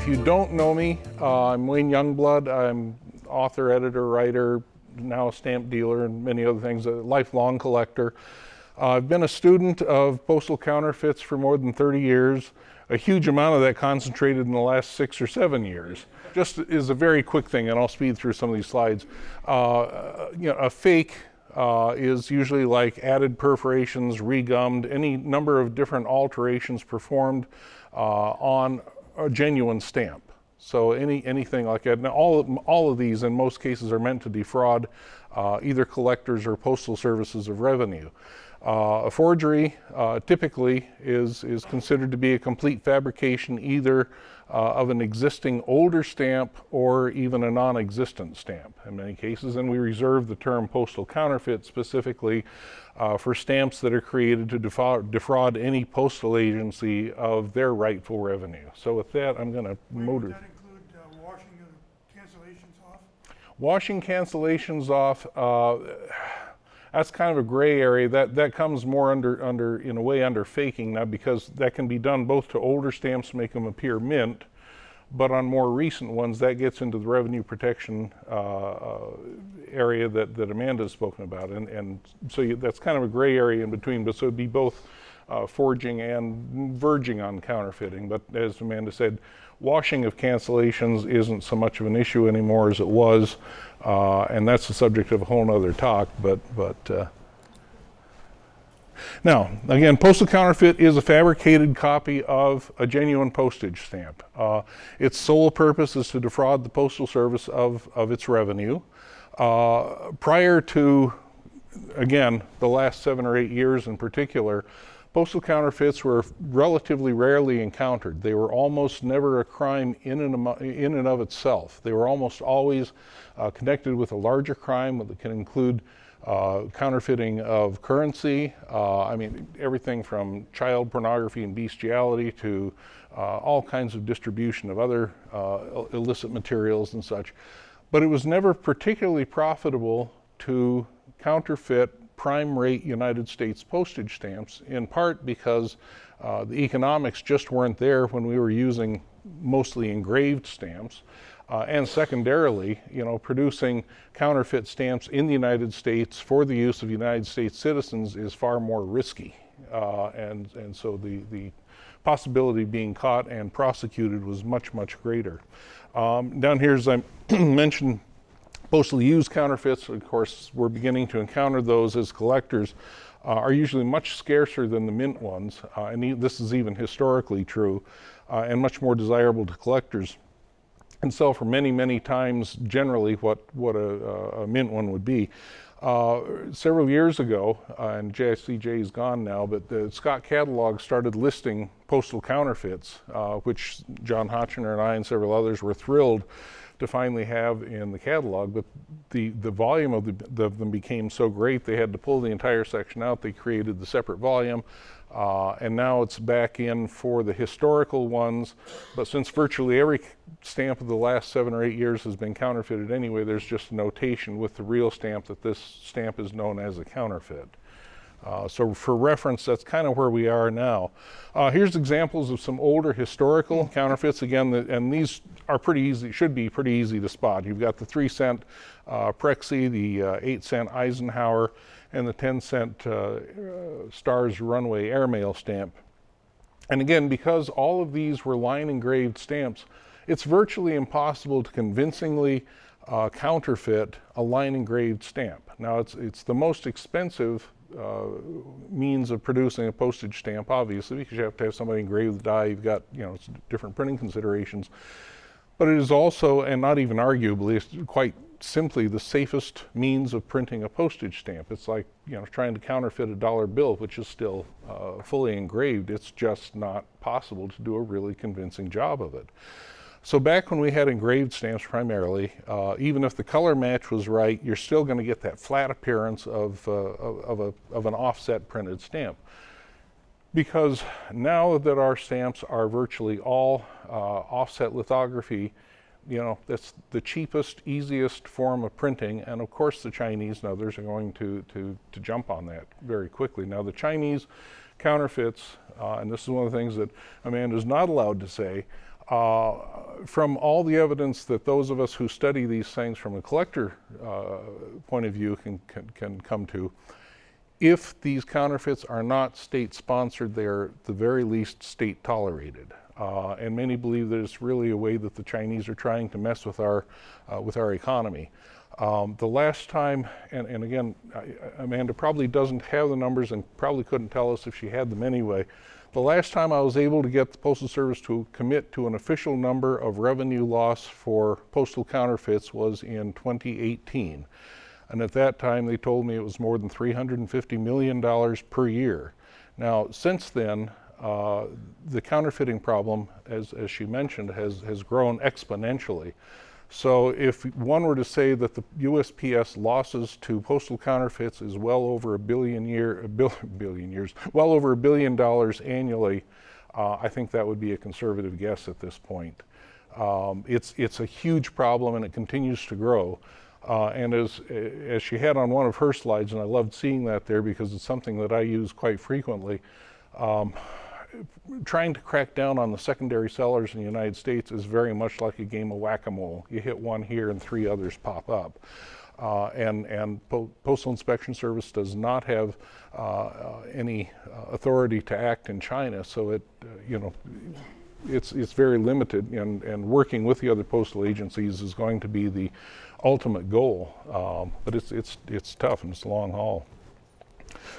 you don't know me, I'm Wayne Youngblood. I'm author, editor, writer, now a stamp dealer and many other things, a lifelong collector. I've been a student of postal counterfeits for more than 30 years. A huge amount of that concentrated in the last 6 or 7 years. Just is a very quick thing, and I'll speed through some of these slides. A fake is usually like added perforations, regummed, any number of different alterations performed on a genuine stamp. So anything like that. Now all of these in most cases are meant to defraud either collectors or postal services of revenue. A forgery typically is considered to be a complete fabrication either of an existing older stamp or even a non-existent stamp in many cases, and we reserve the term postal counterfeit specifically for stamps that are created to defraud any postal agency of their rightful revenue. So with that, I'm going to motor. Would that include washing the cancellations off? Washing cancellations off, that's kind of a gray area. That comes more in a way under faking now, because that can be done both to older stamps to make them appear mint, but on more recent ones that gets into the revenue protection area that Amanda's spoken about, and so that's kind of a gray area in between. But so it'd be both forging and verging on counterfeiting. But as Amanda said, washing of cancellations isn't so much of an issue anymore as it was, and that's the subject of a whole nother talk. But now, again, postal counterfeit is a fabricated copy of a genuine postage stamp. Its sole purpose is to defraud the Postal Service of its revenue. Prior to, again, the last 7 or 8 years in particular, postal counterfeits were relatively rarely encountered. They were almost never a crime in and of itself. They were almost always connected with a larger crime that can include counterfeiting of currency. I mean, everything from child pornography and bestiality to all kinds of distribution of other illicit materials and such. But it was never particularly profitable to counterfeit prime rate United States postage stamps, in part because the economics just weren't there when we were using mostly engraved stamps. And secondarily, producing counterfeit stamps in the United States for the use of United States citizens is far more risky. And so the possibility of being caught and prosecuted was much, much greater. Down here, as I mentioned, postal used counterfeits, of course, we're beginning to encounter those as collectors, are usually much scarcer than the mint ones, and this is even historically true, and much more desirable to collectors, and sell for many, many times generally what a mint one would be. Several years ago, and JCJ is gone now, but the Scott Catalog started listing postal counterfeits, which John Hotchner and I and several others were thrilled to finally have in the catalog, but the volume of them became so great they had to pull the entire section out. They created the separate volume, and now it's back in for the historical ones. But since virtually every stamp of the last 7 or 8 years has been counterfeited anyway, there's just a notation with the real stamp that this stamp is known as a counterfeit. So for reference, that's kind of where we are now. Here's examples of some older historical counterfeits. Again, and these are pretty easy, should be pretty easy to spot. You've got the 3-cent Prexy, the 8-cent Eisenhower, and the 10-cent Stars Runway airmail stamp. And again, because all of these were line engraved stamps, it's virtually impossible to convincingly counterfeit a line engraved stamp. Now, it's the most expensive means of producing a postage stamp, obviously, because you have to have somebody engrave the die. You've got, it's different printing considerations. But it is also, and not even arguably, it's quite simply the safest means of printing a postage stamp. It's like, trying to counterfeit a dollar bill, which is still fully engraved. It's just not possible to do a really convincing job of it. So back when we had engraved stamps primarily, even if the color match was right, you're still going to get that flat appearance of an offset printed stamp. Because now that our stamps are virtually all offset lithography, that's the cheapest, easiest form of printing, and of course the Chinese and others are going to jump on that very quickly. Now the Chinese counterfeits, and this is one of the things that Amanda's not allowed to say, From all the evidence that those of us who study these things from a collector point of view can come to, if these counterfeits are not state sponsored, they're at the very least state tolerated. And many believe that it's really a way that the Chinese are trying to mess with our economy. The last time, and again, Amanda probably doesn't have the numbers and probably couldn't tell us if she had them anyway. The last time I was able to get the Postal Service to commit to an official number of revenue loss for postal counterfeits was in 2018. And at that time, they told me it was more than $350 million per year. Now, since then, the counterfeiting problem, as she mentioned, has grown exponentially. So if one were to say that the USPS losses to postal counterfeits is well over $1 billion annually, I think that would be a conservative guess at this point. It's a huge problem and it continues to grow. And as she had on one of her slides, and I loved seeing that there because it's something that I use quite frequently, trying to crack down on the secondary sellers in the United States is very much like a game of whack-a-mole. You hit one here and 3 others pop up. And Postal Inspection Service does not have any authority to act in China, so it's very limited, and working with the other postal agencies is going to be the ultimate goal. But it's tough and it's a long haul.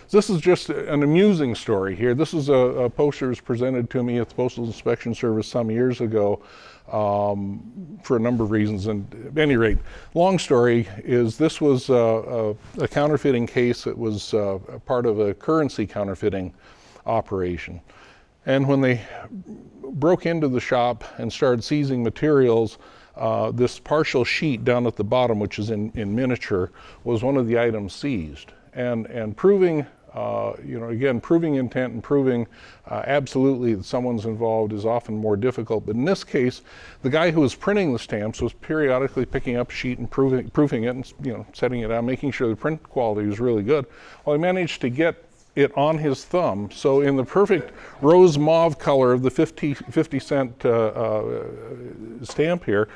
So this is just an amusing story here. This is a poster that was presented to me at the Postal Inspection Service some years ago for a number of reasons. And at any rate, long story is this was a counterfeiting case that was part of a currency counterfeiting operation. And when they broke into the shop and started seizing materials, this partial sheet down at the bottom, which is in miniature, was one of the items seized. And proving, proving intent and proving absolutely that someone's involved is often more difficult. But in this case, the guy who was printing the stamps was periodically picking up a sheet and proofing it and setting it out, making sure the print quality was really good. Well, he managed to get it on his thumb, so in the perfect rose mauve color of the 50-cent stamp here,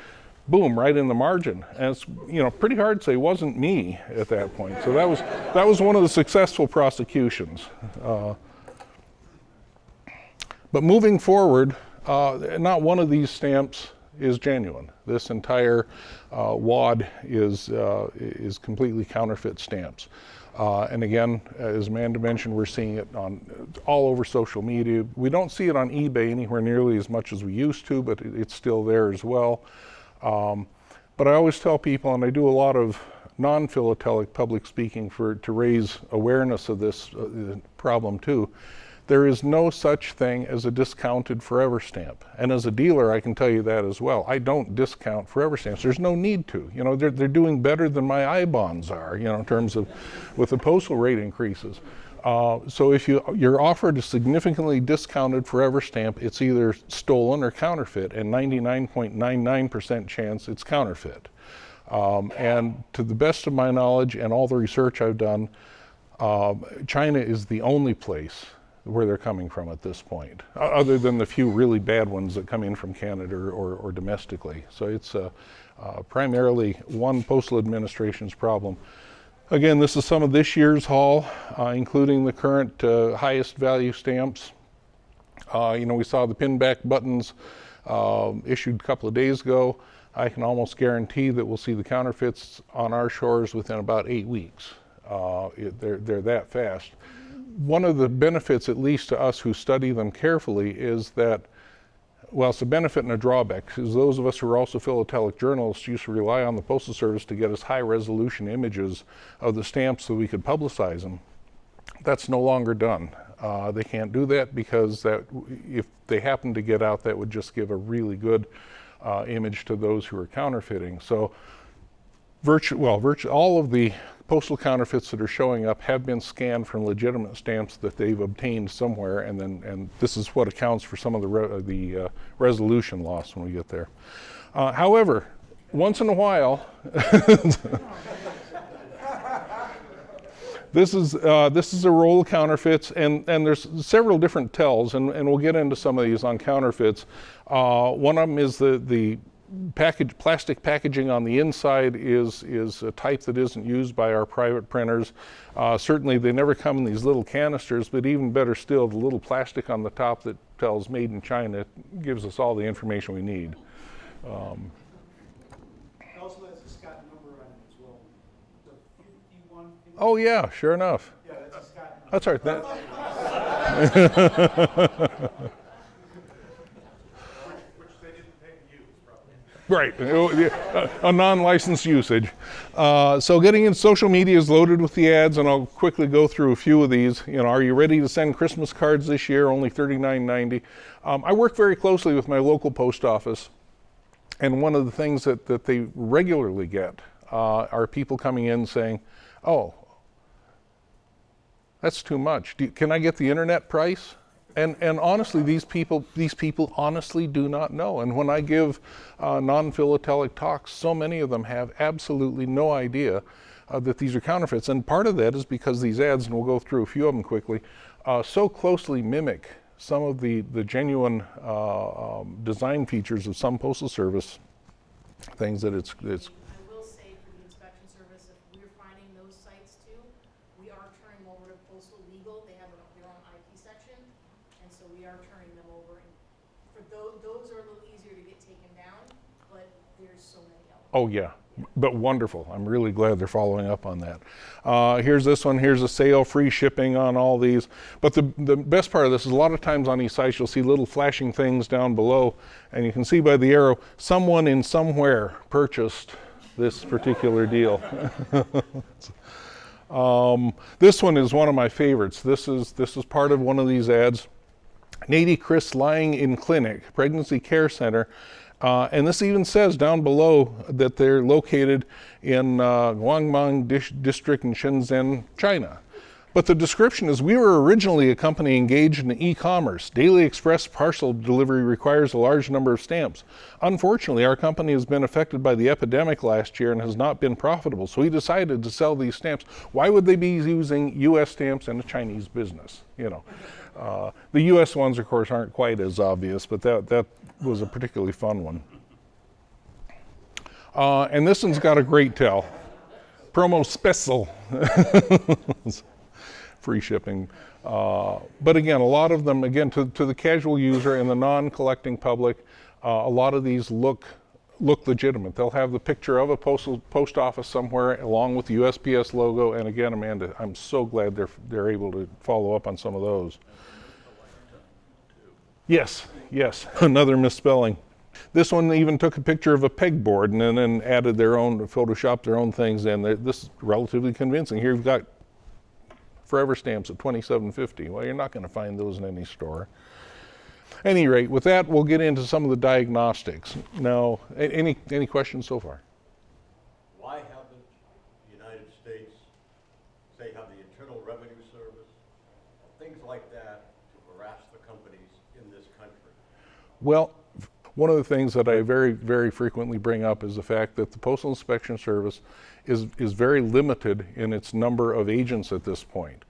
boom, right in the margin. And it's pretty hard to say it wasn't me at that point. So that was one of the successful prosecutions. But moving forward, not one of these stamps is genuine. This entire wad is completely counterfeit stamps. And again, as Amanda mentioned, we're seeing it all over social media. We don't see it on eBay anywhere nearly as much as we used to, but it's still there as well. But I always tell people, and I do a lot of non-philatelic public speaking to raise awareness of this problem too, there is no such thing as a discounted forever stamp. And as a dealer, I can tell you that as well. I don't discount forever stamps. There's no need to. They're doing better than my I-bonds are, in terms of with the postal rate increases. So if you're offered a significantly discounted forever stamp, it's either stolen or counterfeit, and 99.99% chance it's counterfeit. And to the best of my knowledge and all the research I've done, China is the only place where they're coming from at this point, other than the few really bad ones that come in from Canada or domestically. So it's primarily one postal administration's problem. Again, this is some of this year's haul, including the current highest value stamps. We saw the pinback buttons issued a couple of days ago. I can almost guarantee that we'll see the counterfeits on our shores within about 8 weeks. They're that fast. One of the benefits, at least to us who study them carefully, is that, well, it's a benefit and a drawback, because those of us who are also philatelic journalists used to rely on the Postal Service to get us high resolution images of the stamps so we could publicize them. That's no longer done. They can't do that because if they happen to get out, that would just give a really good image to those who are counterfeiting. So virtually all of the postal counterfeits that are showing up have been scanned from legitimate stamps that they've obtained somewhere, and this is what accounts for some of the resolution loss when we get there. However, once in a while, This is a roll of counterfeits, and there's several different tells, and we'll get into some of these on counterfeits. One of them is the plastic packaging on the inside is a type that isn't used by our private printers. Certainly they never come in these little canisters, but even better still, the little plastic on the top that tells made in China gives us all the information we need. It also has a Scott number on it as well. The 51. Oh yeah, sure enough. Yeah, that's a Scott number. That's all right. Which they didn't pay to use, probably. Right, a non-licensed usage. So getting in social media is loaded with the ads, and I'll quickly go through a few of these. You know, are you ready to send Christmas cards this year? Only $39.90. I work very closely with my local post office, and one of the things that they regularly get are people coming in saying, "Oh, that's too much. Can I get the internet price?" And honestly, these people honestly do not know. And when I give non-philatelic talks, so many of them have absolutely no idea that these are counterfeits. And part of that is because these ads, and we'll go through a few of them quickly, so closely mimic some of the genuine design features of some postal service things that it's. I will say for the inspection service, if we're finding those sites too, we are turning them over to postal legal. They have their own IP section, and so we are turning them over. And for those are a little easier to get taken down, but there's so many of them. Oh yeah, but wonderful. I'm really glad they're following up on that. Here's this one. Here's a sale, free shipping on all these. But the best part of this is a lot of times on these sites you'll see little flashing things down below, and you can see by the arrow, someone in somewhere purchased this particular deal. This one is one of my favorites. This is part of one of these ads. Nady Chris lying in clinic, pregnancy care center. And this even says down below that they're located in Guangdong district in Shenzhen, China. But the description is, we were originally a company engaged in e-commerce. Daily express parcel delivery requires a large number of stamps. Unfortunately, our company has been affected by the epidemic last year and has not been profitable. So we decided to sell these stamps. Why would they be using U.S. stamps in a Chinese business? You know, the U.S. ones, of course, aren't quite as obvious, but that was a particularly fun one. And this one's got a great tell. Promo special. Free shipping. But again, a lot of them, again, to the casual user and the non-collecting public, a lot of these look legitimate. They'll have the picture of a post office somewhere along with the USPS logo. And again, Amanda, I'm so glad they're able to follow up on some of those. Yes, another misspelling. This one even took a picture of a pegboard and then added their own, photoshopped their own things in. This is relatively convincing. Here you've got forever stamps at $27.50. Well, you're not going to find those in any store. At any rate, with that, we'll get into some of the diagnostics. Now, any questions so far? Why haven't the United States, say, have the Internal Revenue Service, things like that, to harass the companies in this country? Well, one of the things that I very, very frequently bring up is the fact that the Postal Inspection Service is very limited in its number of agents at this point.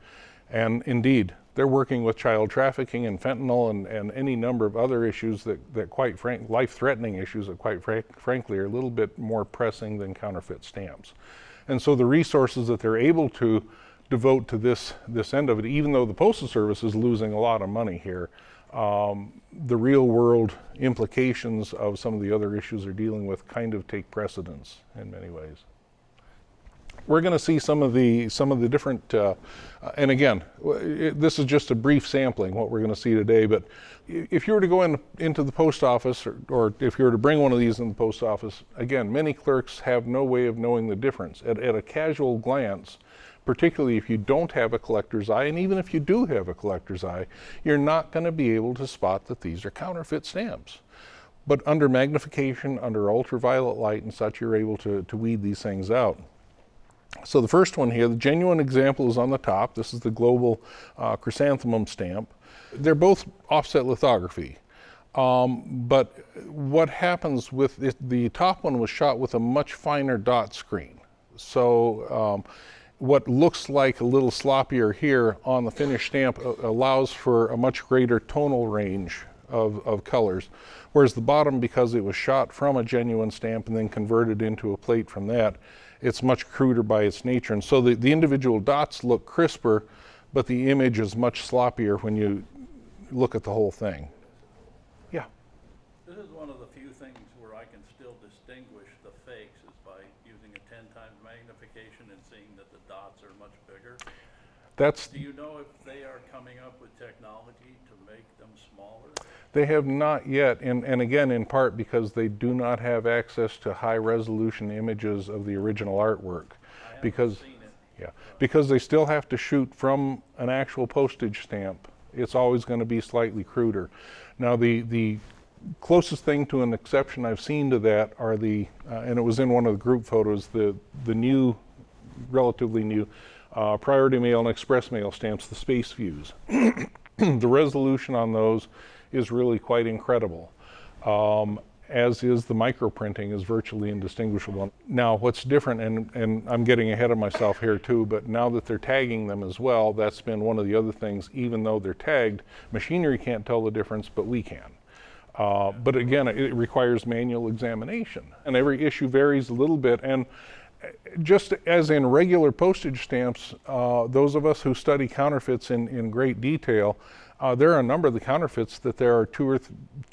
And indeed, they're working with child trafficking and fentanyl and any number of other issues that quite life-threatening issues that quite frankly are a little bit more pressing than counterfeit stamps. And so the resources that they're able to devote to this end of it, even though the Postal Service is losing a lot of money here, the real world implications of some of the other issues they're dealing with kind of take precedence in many ways. We're going to see some of the different, and again, this is just a brief sampling what we're going to see today, but if you were to go into the post office or if you were to bring one of these in the post office, again, many clerks have no way of knowing the difference. At a casual glance, particularly if you don't have a collector's eye, and even if you do have a collector's eye, you're not going to be able to spot that these are counterfeit stamps. But under magnification, under ultraviolet light and such, you're able to weed these things out. So the first one here, the genuine example is on the top. This is the global chrysanthemum stamp. They're both offset lithography. But what happens with it, the top one was shot with a much finer dot screen. So what looks like a little sloppier here on the finished stamp allows for a much greater tonal range of colors. Whereas the bottom, because it was shot from a genuine stamp and then converted into a plate from that, it's much cruder by its nature. And so the individual dots look crisper, but the image is much sloppier when you look at the whole thing. Yeah. This is one of the few things where I can still distinguish the fakes is by using a 10 times magnification and seeing that the dots are much bigger. Do you know if they are coming up with technology to make them smaller? They have not yet, and again, in part because they do not have access to high resolution images of the original artwork. I haven't seen it. Yeah, because they still have to shoot from an actual postage stamp. It's always going to be slightly cruder. Now, the closest thing to an exception I've seen to that are and it was in one of the group photos, the new, relatively new, priority mail and express mail stamps, the space views. The resolution on those is really quite incredible. As is the microprinting is virtually indistinguishable. Now what's different, and I'm getting ahead of myself here too, but now that they're tagging them as well, that's been one of the other things. Even though they're tagged, machinery can't tell the difference, but we can. But again, it requires manual examination, and every issue varies a little bit. And just as in regular postage stamps, those of us who study counterfeits in great detail, there are a number of the counterfeits that there are two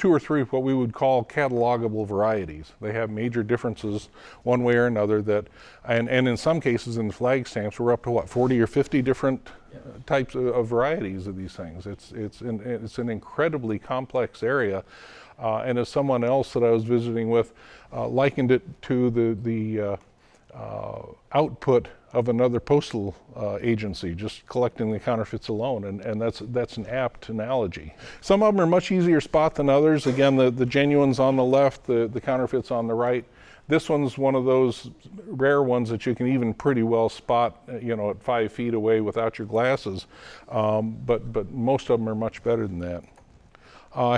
or three what we would call catalogable varieties. They have major differences one way or another and in some cases in the flag stamps we're up to what, 40 or 50 different types of varieties of these things. It's an incredibly complex area, and as someone else that I was visiting with likened it to the output of another postal agency, just collecting the counterfeits alone, and that's an apt analogy. Some of them are much easier spot than others. Again, the genuines on the left, the counterfeits on the right. This one's one of those rare ones that you can even pretty well spot, at 5 feet away without your glasses, but most of them are much better than that.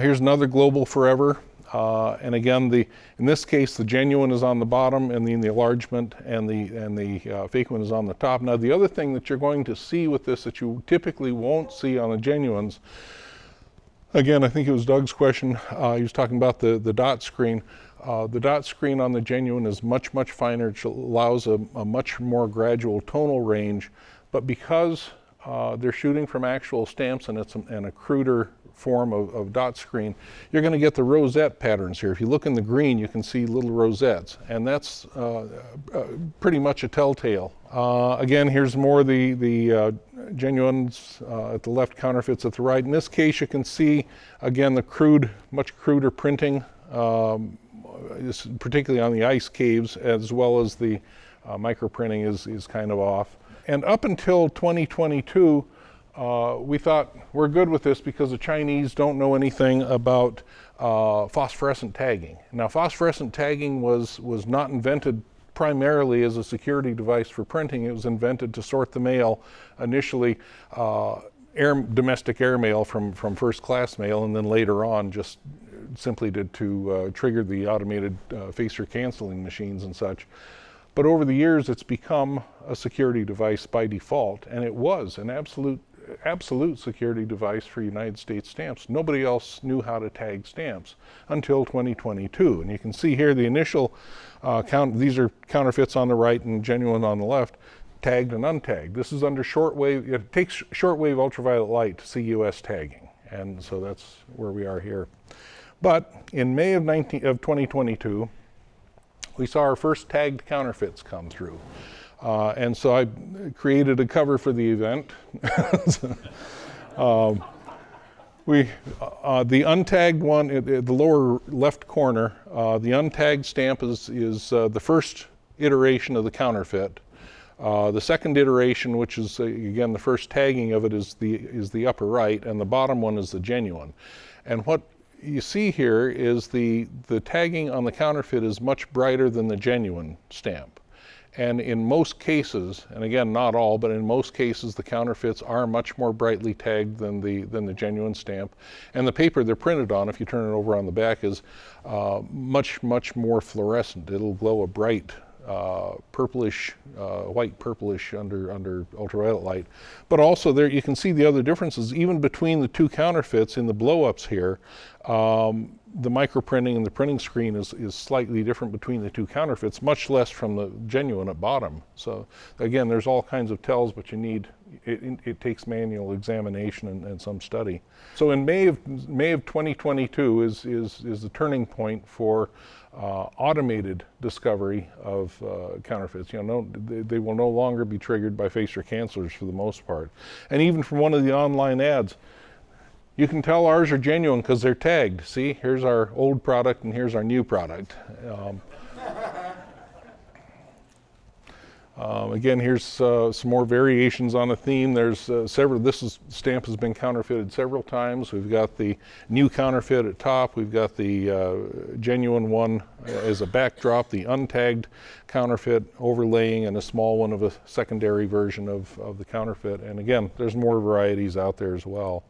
Here's another Global Forever. And again, in this case, the genuine is on the bottom, and the enlargement, and the fake one is on the top. Now, the other thing that you're going to see with this that you typically won't see on the genuines, again, I think it was Doug's question. He was talking about the dot screen. The dot screen on the genuine is much finer. It allows a much more gradual tonal range, but because they're shooting from actual stamps and it's a cruder form of dot screen, you're going to get the rosette patterns here. If you look in the green, you can see little rosettes, and that's pretty much a telltale. Again, here's more the genuines at the left, counterfeits at the right. In this case, you can see, again, the much cruder printing, particularly on the ice caves, as well as the microprinting is kind of off. And up until 2022, we thought we're good with this because the Chinese don't know anything about phosphorescent tagging. Now, phosphorescent tagging was not invented primarily as a security device for printing. It was invented to sort the mail, initially domestic air mail from first class mail, and then later on just simply to trigger the automated facer canceling machines and such. But over the years, it's become a security device by default, and it was an absolute security device for United States stamps. Nobody else knew how to tag stamps until 2022. And you can see here the initial these are counterfeits on the right and genuine on the left, tagged and untagged. This is under shortwave. It takes shortwave ultraviolet light to see US tagging, and so that's where we are here. But in May of 2022, we saw our first tagged counterfeits come through. And so I created a cover for the event. The untagged one, the lower left corner, the untagged stamp is the first iteration of the counterfeit. The second iteration, which is again the first tagging of it, is the upper right, and the bottom one is the genuine. And what you see here is the tagging on the counterfeit is much brighter than the genuine stamp. And in most cases, and again, not all, but in most cases, the counterfeits are much more brightly tagged than the genuine stamp. And the paper they're printed on, if you turn it over on the back, is much more fluorescent. It'll glow a bright purplish white purplish under ultraviolet light. But also there you can see the other differences even between the two counterfeits in the blow-ups here. The microprinting and the printing screen is slightly different between the two counterfeits, much less from the genuine at bottom. So again, there's all kinds of tells, but you need, it takes manual examination and some study. So in May of 2022 is the turning point for automated discovery of counterfeits. You know, they will no longer be triggered by face recancelers for the most part. And even from one of the online ads, you can tell ours are genuine because they're tagged. See, here's our old product and here's our new product. Again, here's some more variations on a theme. There's several. This stamp has been counterfeited several times. We've got the new counterfeit at top. We've got the genuine one as a backdrop, the untagged counterfeit overlaying, and a small one of a secondary version of the counterfeit. And again, there's more varieties out there as well.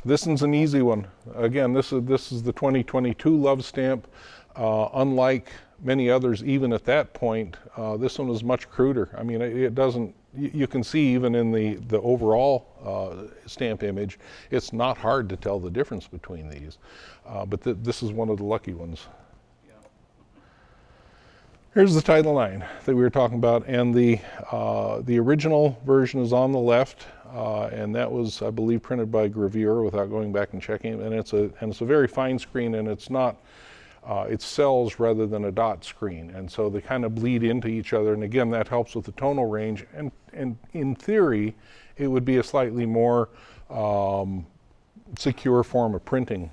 This one's an easy one. Again, this is the 2022 Love Stamp. Unlike many others, even at that point, this one is much cruder. I mean, it doesn't, you can see even in the overall stamp image, it's not hard to tell the difference between these. But this is one of the lucky ones. Here's the Title IX that we were talking about, and the original version is on the left, and that was, I believe, printed by Gravure without going back and checking. And it's a very fine screen, and it's not, it's cells rather than a dot screen, and so they kind of bleed into each other. And again, that helps with the tonal range. And in theory, it would be a slightly more secure form of printing,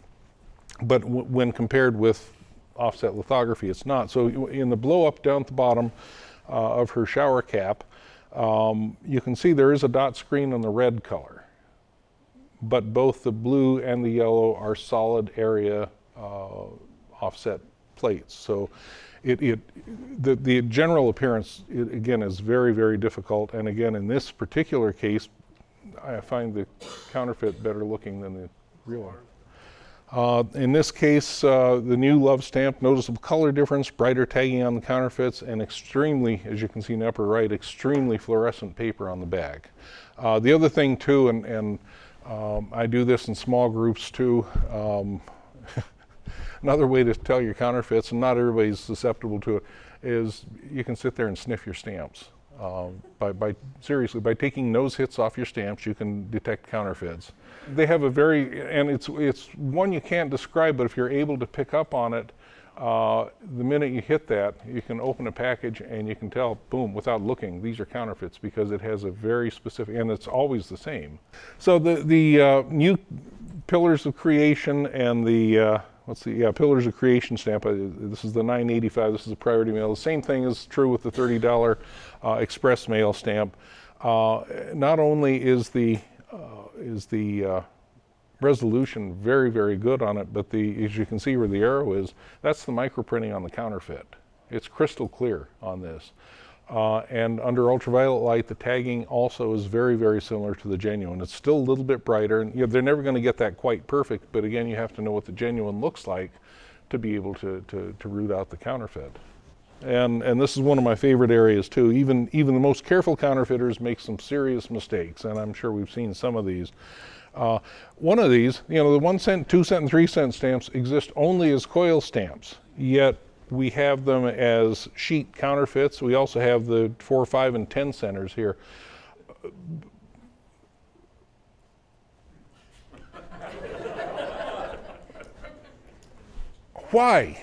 but when compared with offset lithography, it's not. So in the blow up down at the bottom of her shower cap, you can see there is a dot screen on the red color, but both the blue and the yellow are solid area offset plates. So the general appearance, again, is very, very difficult. And again, in this particular case, I find the counterfeit better looking than the real one. In this case, the new Love Stamp, noticeable color difference, brighter tagging on the counterfeits, and extremely, as you can see in the upper right, extremely fluorescent paper on the back. The other thing too, and I do this in small groups too, another way to tell your counterfeits, and not everybody's susceptible to it, is you can sit there and sniff your stamps. Seriously, by taking nose hits off your stamps, you can detect counterfeits. They have a very, and it's one you can't describe, but if you're able to pick up on it, the minute you hit that, you can open a package and you can tell, boom, without looking, these are counterfeits, because it has a very specific, and it's always the same. So the new Pillars of Creation and the Pillars of Creation stamp. This is the $9.85. This is a priority mail. The same thing is true with the $30 express mail stamp. Not only is the resolution very, very good on it, but as you can see where the arrow is, that's the microprinting on the counterfeit. It's crystal clear on this. And under ultraviolet light, the tagging also is very, very similar to the genuine. It's still a little bit brighter, and they're never going to get that quite perfect, but again, you have to know what the genuine looks like to be able to root out the counterfeit. And this is one of my favorite areas too. Even the most careful counterfeiters make some serious mistakes, and I'm sure we've seen some of these. One of these, the 1 cent, 2 cent, and 3 cent stamps exist only as coil stamps, yet we have them as sheet counterfeits. We also have the 4, 5, and 10 centers here. Why?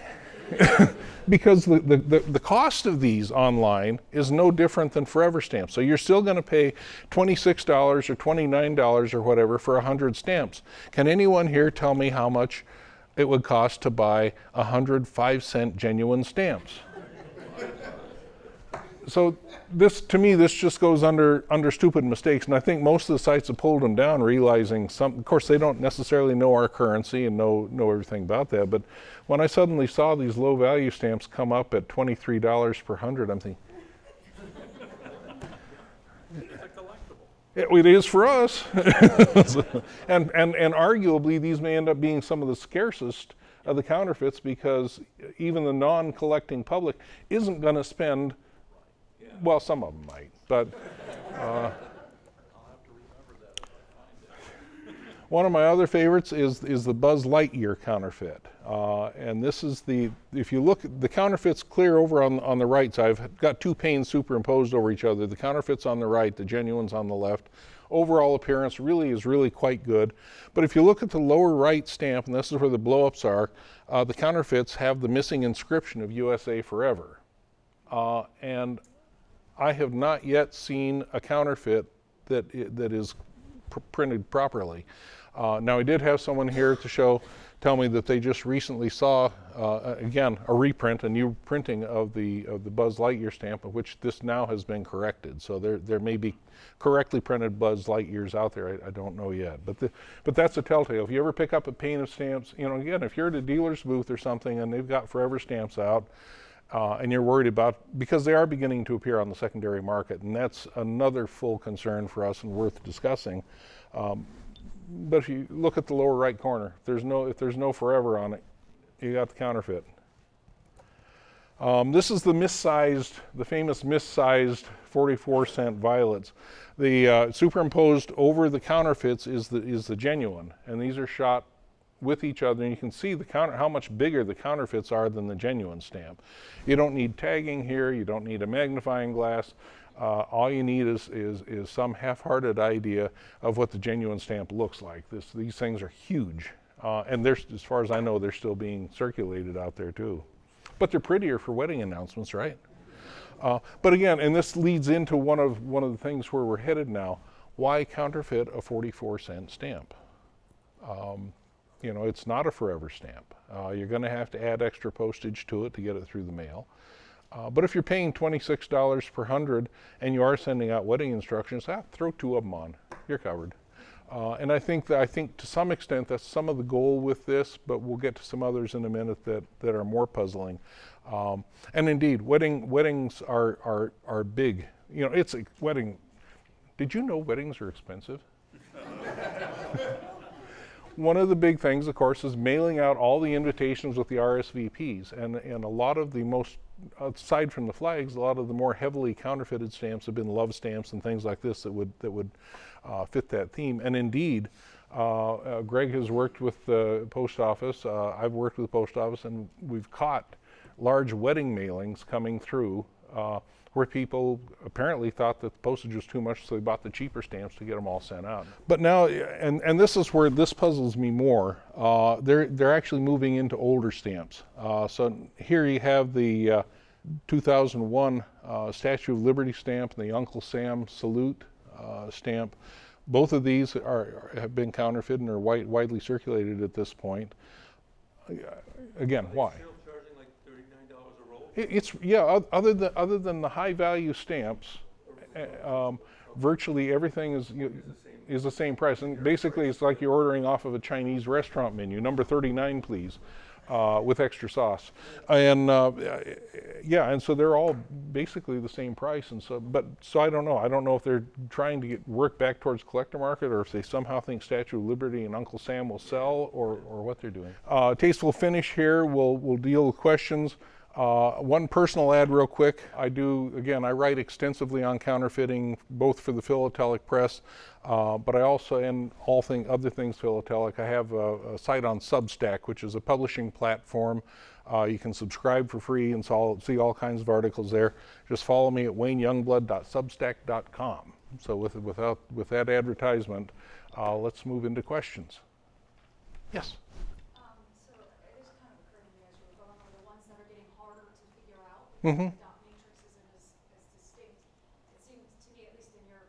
Because the cost of these online is no different than forever stamps. So you're still going to pay $26 or $29 or whatever for 100 stamps. Can anyone here tell me how much it would cost to buy 100 5-cent genuine stamps? So to me, this just goes under stupid mistakes, and I think most of the sites have pulled them down, realizing of course they don't necessarily know our currency and know everything about that, but when I suddenly saw these low value stamps come up at $23 per 100, I'm thinking, It's a collectible. it is for us. and arguably these may end up being some of the scarcest of the counterfeits, because even the non-collecting public isn't going to spend Well, some of them might, but I'll have to remember that if I find it. one of my other favorites is the Buzz Lightyear counterfeit. And this is if you look, the counterfeit's clear over on the right side. I've got two panes superimposed over each other. The counterfeit's on the right, the genuine's on the left. Overall appearance is really quite good. But if you look at the lower right stamp, and this is where the blow-ups are, the counterfeits have the missing inscription of USA Forever. And I have not yet seen a counterfeit that is printed properly. Now, I did have someone here to tell me that they just recently saw, again, a reprint, a new printing of the Buzz Lightyear stamp, of which this now has been corrected. So there may be correctly printed Buzz Lightyears out there. I don't know yet, but that's a telltale. If you ever pick up a pane of stamps, again, if you're at a dealer's booth or something and they've got Forever stamps out, and you're worried about, because they are beginning to appear on the secondary market, and that's another full concern for us and worth discussing. But if you look at the lower right corner, if there's no Forever on it, you got the counterfeit. This is the famous missized 44-cent violets. The superimposed over the counterfeits is the genuine, and these are shot with each other, and you can see how much bigger the counterfeits are than the genuine stamp. You don't need tagging here. You don't need a magnifying glass. All you need is some half-hearted idea of what the genuine stamp looks like. These things are huge, and as far as I know, they're still being circulated out there too. But they're prettier for wedding announcements, right? But again, and this leads into one of the things where we're headed now. Why counterfeit a 44-cent stamp? It's not a Forever stamp. You're going to have to add extra postage to it to get it through the mail. But if you're paying $26 per 100 and you are sending out wedding instructions, throw 2 of them on. You're covered. And I think to some extent that's some of the goal with this, but we'll get to some others in a minute that are more puzzling. And indeed, weddings are big. It's a wedding. Did you know weddings are expensive? One of the big things, of course, is mailing out all the invitations with the RSVPs, and a lot of the most, aside from the flags, a lot of the more heavily counterfeited stamps have been love stamps and things like this that would fit that theme. And indeed, Greg has worked with the post office. I've worked with the post office, and we've caught large wedding mailings coming through where people apparently thought that the postage was too much, so they bought the cheaper stamps to get them all sent out. But now, and this is where this puzzles me more, they're actually moving into older stamps. So here you have the 2001 Statue of Liberty stamp and the Uncle Sam salute stamp. Both of these have been counterfeited and are widely circulated at this point. Again, why? It's other than the high value stamps, virtually everything is the same price, and basically it's like you're ordering off of a Chinese restaurant menu. Number 39, please, with extra sauce, and and so they're all basically the same price, and so I don't know if they're trying to work back towards collector market, or if they somehow think Statue of Liberty and Uncle Sam will sell, or what they're doing. Tasteful finish here. We'll deal with questions. One personal ad real quick. I write extensively on counterfeiting, both for the Philatelic press, but I also, and other things Philatelic, I have a site on Substack, which is a publishing platform. You can subscribe for free and see all kinds of articles there. Just follow me at wayneyoungblood.substack.com. So with that advertisement, let's move into questions. Yes? Mm-hmm. Dot matrix isn't as distinct. It seems to me, at least in your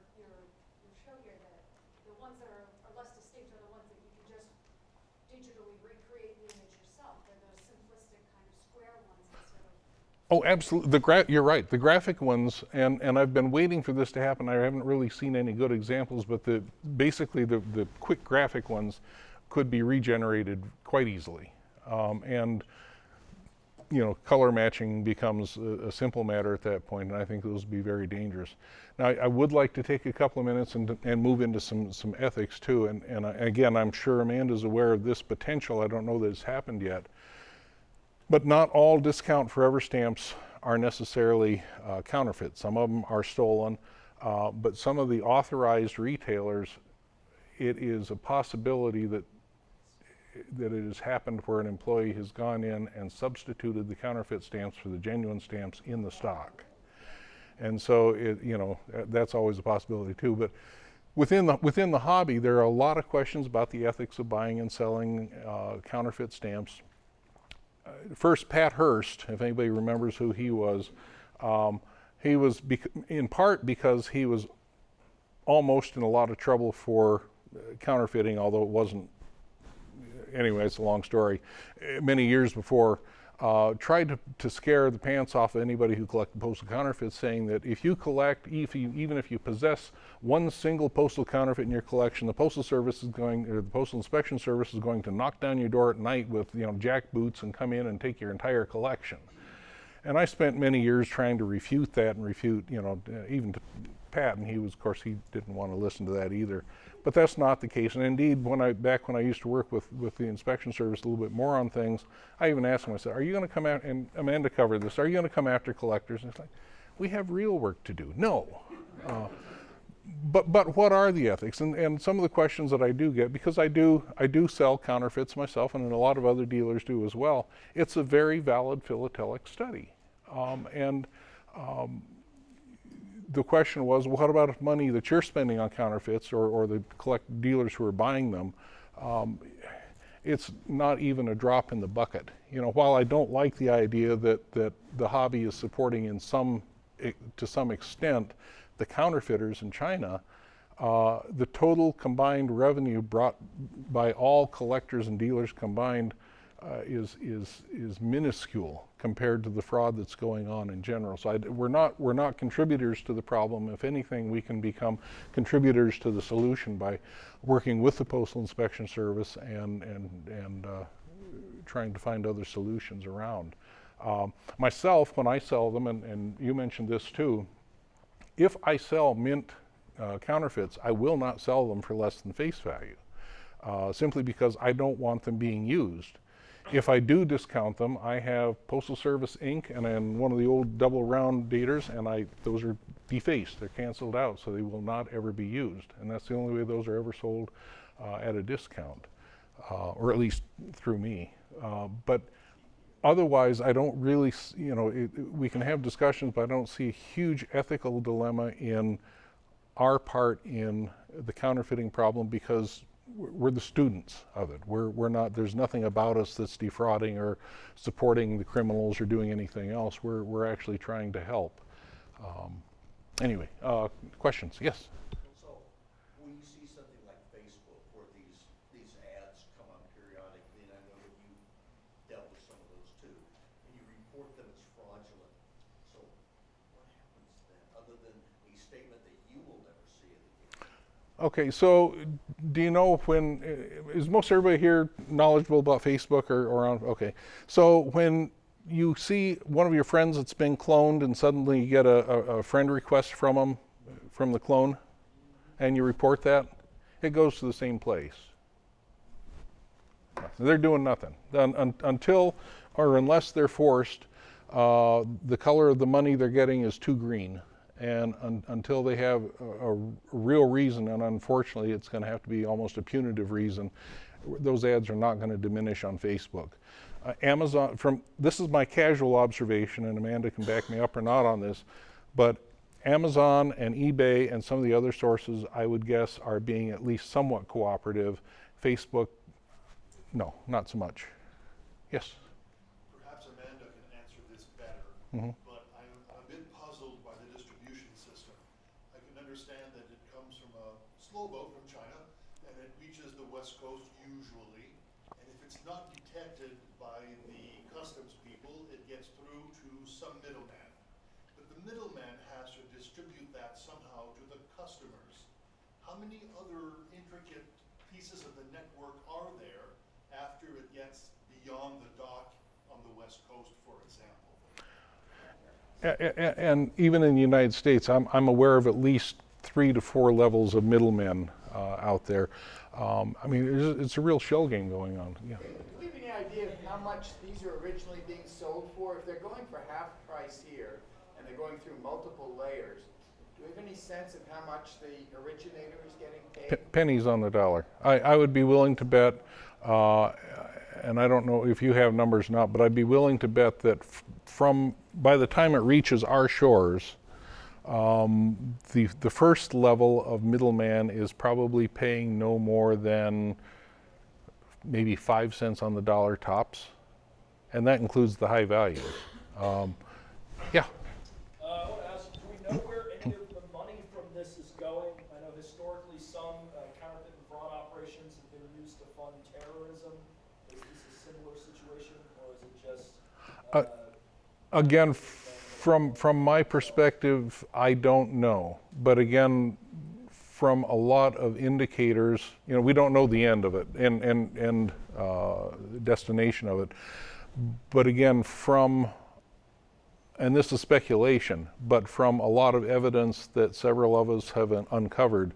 show here, that the ones that are less distinct are the ones that you can just digitally recreate the image yourself. They're those simplistic kind of square ones instead of... Oh, absolutely. You're right. The graphic ones, and I've been waiting for this to happen. I haven't really seen any good examples, but basically the quick graphic ones could be regenerated quite easily. And color matching becomes a simple matter at that point, and I think those would be very dangerous. Now, I would like to take a couple of minutes and move into some ethics too, and again, I'm sure Amanda's aware of this potential. I don't know that it's happened yet, but not all discount Forever stamps are necessarily counterfeit. Some of them are stolen, but some of the authorized retailers, it is a possibility that it has happened where an employee has gone in and substituted the counterfeit stamps for the genuine stamps in the stock. And so that's always a possibility too. But within the hobby, there are a lot of questions about the ethics of buying and selling counterfeit stamps. First, Pat Hearst, if anybody remembers who he was in part because he was almost in a lot of trouble for counterfeiting, although it wasn't. Anyway, it's a long story. Many years before, tried to scare the pants off of anybody who collected postal counterfeits, saying that if you collect, even if you possess one single postal counterfeit in your collection, the Postal Service is going, or the Postal Inspection Service is going to knock down your door at night with jack boots and come in and take your entire collection. And I spent many years trying to refute that and refute, even to Pat, and of course, he didn't want to listen to that either. But that's not the case. And indeed, back when I used to work with the inspection service a little bit more on things, I even asked him, I said, are you going to come out, and Amanda covered this, are you going to come after collectors? And it's like, we have real work to do. No. But what are the ethics? And some of the questions that I do get, because I do sell counterfeits myself, and a lot of other dealers do as well, it's a very valid philatelic study. The question was, well, what about money that you're spending on counterfeits or the dealers who are buying them? It's not even a drop in the bucket. While I don't like the idea that the hobby is supporting to some extent the counterfeiters in China, the total combined revenue brought by all collectors and dealers combined is minuscule compared to the fraud that's going on in general. So we're not contributors to the problem. If anything, we can become contributors to the solution by working with the Postal Inspection Service and trying to find other solutions around. Myself, when I sell them, and you mentioned this too, if I sell mint counterfeits, I will not sell them for less than face value, simply because I don't want them being used. If I do discount them, I have Postal Service ink and then one of the old double round daters, and those are defaced. They're canceled out, so they will not ever be used. And that's the only way those are ever sold at a discount, or at least through me. But otherwise, I don't really, we can have discussions, but I don't see a huge ethical dilemma in our part in the counterfeiting problem, because we're the students of it. We're not, there's nothing about us that's defrauding or supporting the criminals or doing anything else. We're actually trying to help. Anyway, questions? Yes? So, when you see something like Facebook where these ads come up periodically, and I know that you dealt with some of those too, and you report them as fraudulent, so what happens then, other than a statement that you will never see it again? Okay, so do you know is most everybody here knowledgeable about Facebook or on? Okay, so when you see one of your friends that's been cloned and suddenly you get a friend request from them, from the clone, and you report that, it goes to the same place. They're doing nothing. Until or unless they're forced, the color of the money they're getting is too green. And until they have a real reason, and unfortunately it's going to have to be almost a punitive reason, those ads are not going to diminish on Facebook. Amazon, this is my casual observation, and Amanda can back me up or not on this, but Amazon and eBay and some of the other sources, I would guess, are being at least somewhat cooperative. Facebook, no, not so much. Yes? Perhaps Amanda can answer this better. Mm-hmm. But I'm a bit puzzled by the distribution system. I can understand that it comes from a slow boat from China, and it reaches the West Coast usually. And if it's not detected by the customs people, it gets through to some middleman. But the middleman has to distribute that somehow to the customers. How many other intricate pieces of the network are there after it gets beyond the dock on the West Coast, for example? And even in the United States, I'm aware of at least 3 to 4 levels of middlemen out there. I mean, it's a real shell game going on. Yeah. Do you have any idea of how much these are originally being sold for? If they're going for half price price here, and they're going through multiple layers, do we have any sense of how much the originator is getting paid? Pennies on the dollar. I would be willing to bet, and I don't know if you have numbers or not, but I'd be willing to bet that by the time it reaches our shores, the first level of middleman is probably paying no more than maybe 5 cents on the dollar tops, and that includes the high values. Yeah. I want to ask, do we know where any of the money from this is going? I know historically some counterfeit and fraud operations have been used to fund terrorism. Is this a similar situation, or is it just? Again, from my perspective, I don't know. But again, from a lot of indicators, we don't know the end of it and destination of it. But again, and this is speculation, but from a lot of evidence that several of us have uncovered,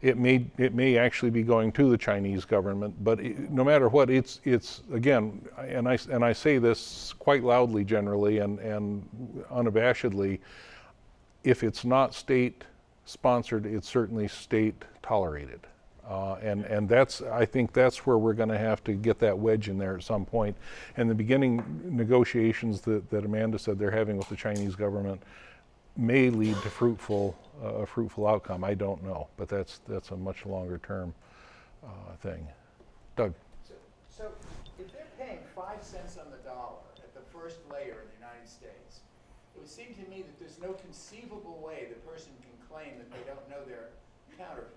it may actually be going to the Chinese government. But no matter what, it's again, and I say this quite loudly generally and unabashedly, if it's not state sponsored, it's certainly state tolerated. And I think that's where we're going to have to get that wedge in there at some point. And the beginning negotiations that Amanda said they're having with the Chinese government may lead to a fruitful outcome. I don't know, but that's a much longer term thing. Doug. So if they're paying 5 cents on the dollar at the first layer in the United States, it would seem to me that there's no conceivable way the person can claim that they don't know they're counterfeit.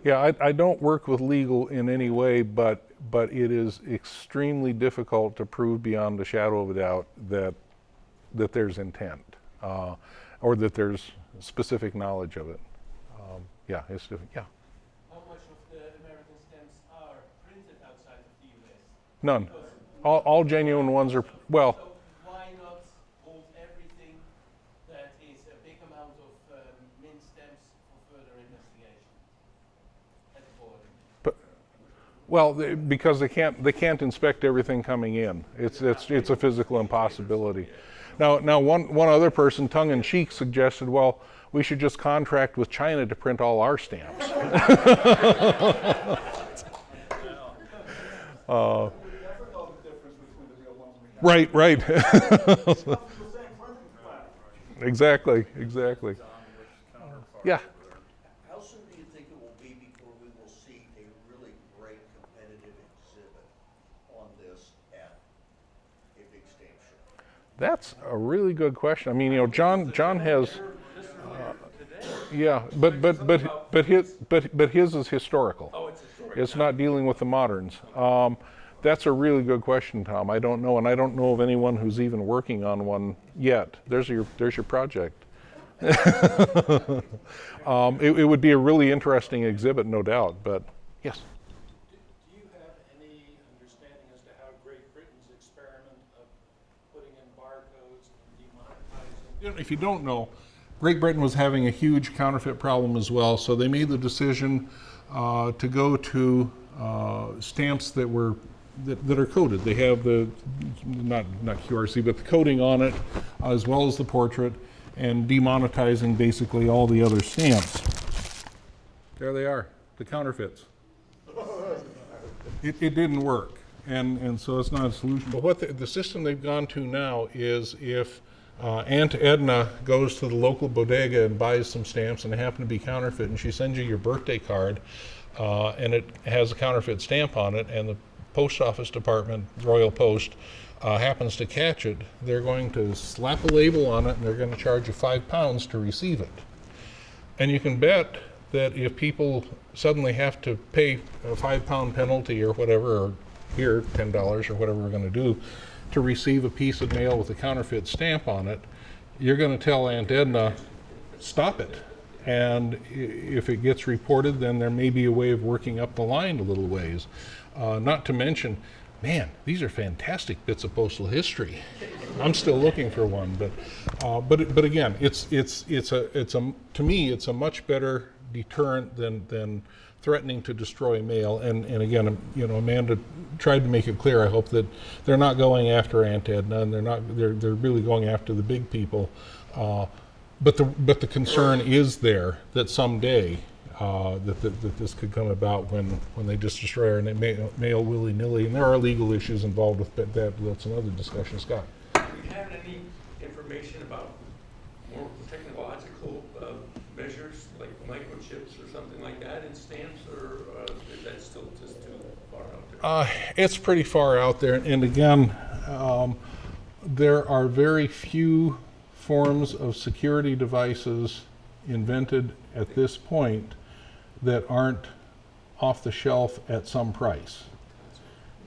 Yeah, I don't work with legal in any way, but it is extremely difficult to prove beyond a shadow of a doubt that there's intent or that there's specific knowledge of it. Yeah, it's different. Yeah. How much of the American stamps are printed outside of the U.S.? None. All genuine ones are, well. So why not hold everything that is a big amount of mint stamps for further investigation at the border? Well, because they can't inspect everything coming in. It's a physical impossibility. Now one other person, tongue in cheek, suggested, well, we should just contract with China to print all our stamps. Right. Exactly. Yeah. How soon do you think it will be before we will see a really great competitive exhibit on this at a big stamp show? That's a really good question. I mean, John has, yeah, but his is historical. Oh, it's historic. It's not dealing with the moderns. That's a really good question, Tom. I don't know, and I don't know of anyone who's even working on one yet. There's your project. It would be a really interesting exhibit, no doubt. But yes. Do you have any understanding as to how Great Britain's experiment of putting in barcodes and demonetizing? If you don't know, Great Britain was having a huge counterfeit problem as well, so they made the decision to go to stamps that are coded. They have the not QRC, but the coding on it, as well as the portrait, and demonetizing basically all the other stamps. There they are, the counterfeits. It didn't work, and so it's not a solution. But what the system they've gone to now is if Aunt Edna goes to the local bodega and buys some stamps and they happen to be counterfeit, and she sends you your birthday card, and it has a counterfeit stamp on it, and the post office department, Royal Post, happens to catch it, they're going to slap a label on it and they're going to charge you £5 to receive it. And you can bet that if people suddenly have to pay a £5 penalty or whatever, or here, $10 or whatever we're going to do, to receive a piece of mail with a counterfeit stamp on it, you're going to tell Aunt Edna, stop it. And if it gets reported, then there may be a way of working up the line a little ways. Not to mention, man, these are fantastic bits of postal history. I'm still looking for one, but again, to me, it's a much better deterrent than threatening to destroy mail. And again, you know, Amanda tried to make it clear, I hope, that they're not going after Aunt Edna, and they're really going after the big people. But the concern is there that someday that this could come about when they just destroy our mail willy-nilly, and there are legal issues involved with that. That's another discussion. Scott. Do you have any information about more technological measures like microchips or something like that in stamps, or is that still just too far out there? It's pretty far out there, and again, there are very few forms of security devices invented at this point that aren't off the shelf at some price.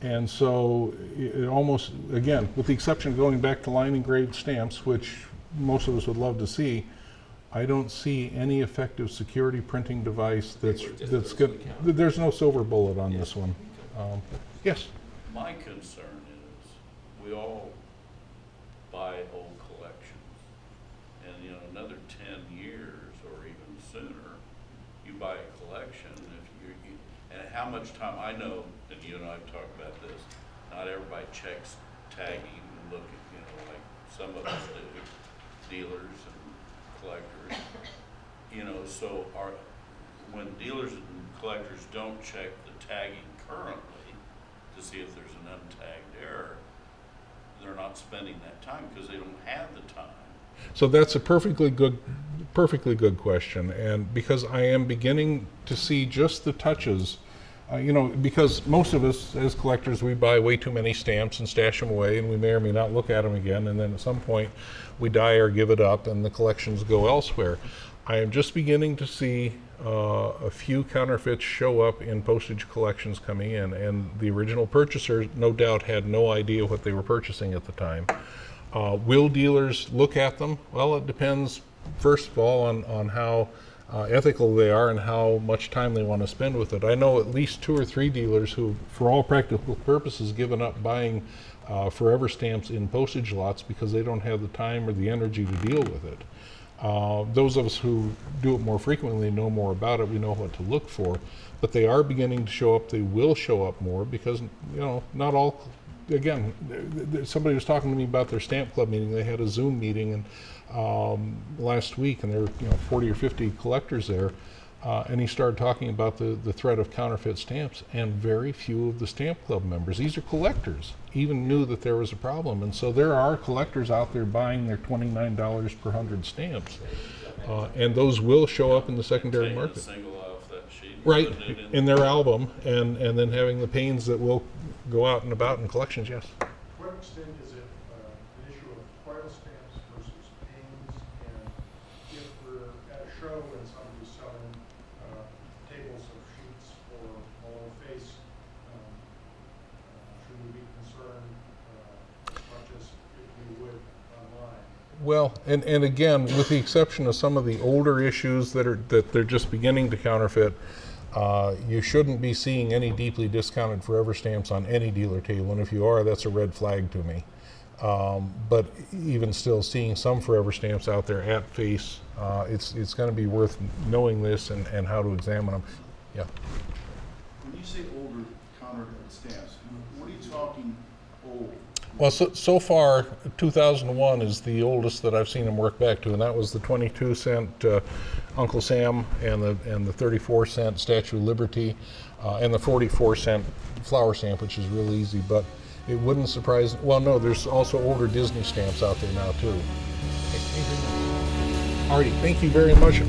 And so it almost, again, with the exception of going back to line engraved stamps, which most of us would love to see, I don't see any effective security printing device that's good. There's no silver bullet on this one. Yes? My concern is we all buy old collections, and you know, another 10 years or even sooner, you buy a collection. And how much time, I know, and you and I have talked about this, not everybody checks tagging and look at, you know, like some of us do, dealers and collectors. You know, so when dealers and collectors don't check the tagging currently to see if there's an untagged error, they're not spending that time because they don't have the time. So that's a perfectly good question, and because I am beginning to see just the touches, you know, because most of us as collectors, we buy way too many stamps and stash them away, and we may or may not look at them again, and then at some point we die or give it up and the collections go elsewhere. I am just beginning to see a few counterfeits show up in postage collections coming in, and the original purchasers no doubt had no idea what they were purchasing at the time. Will dealers look at them? Well, it depends, first of all, on how ethical they are and how much time they want to spend with it. I know at least 2 or 3 dealers who, for all practical purposes, given up buying forever stamps in postage lots because they don't have the time or the energy to deal with it. Those of us who do it more frequently know more about it. We know what to look for, but they are beginning to show up. They will show up more because, you know, not all. Again, somebody was talking to me about their stamp club meeting. They had a Zoom meeting and last week, and there were 40 or 50 collectors there, and he started talking about the threat of counterfeit stamps, and very few of the stamp club members, these are collectors, even knew that there was a problem. And so there are collectors out there buying their $29 per 100 stamps, and those will show up in the secondary market. Single off that sheet, right, in their album, and then having the pains that will go out and about in collections. Yes? To what extent is it an issue of foil stamps versus panes? And if we're at a show and somebody's selling tables of sheets for below face, should we be concerned as much as if we would online? Well, and again, with the exception of some of the older issues that they're just beginning to counterfeit, you shouldn't be seeing any deeply discounted forever stamps on any dealer table, and if you are, that's a red flag to me. But even still, seeing some forever stamps out there at face, it's going to be worth knowing this and how to examine them. Yeah. When you say older counterfeit stamps, what are you talking old? Well, so far, 2001 is the oldest that I've seen them work back to, and that was the 22-cent Uncle Sam and the 34-cent Statue of Liberty and the 44-cent flower stamp, which is real easy. But it wouldn't surprise. Well, no, there's also older Disney stamps out there now too. All right, thank you very much.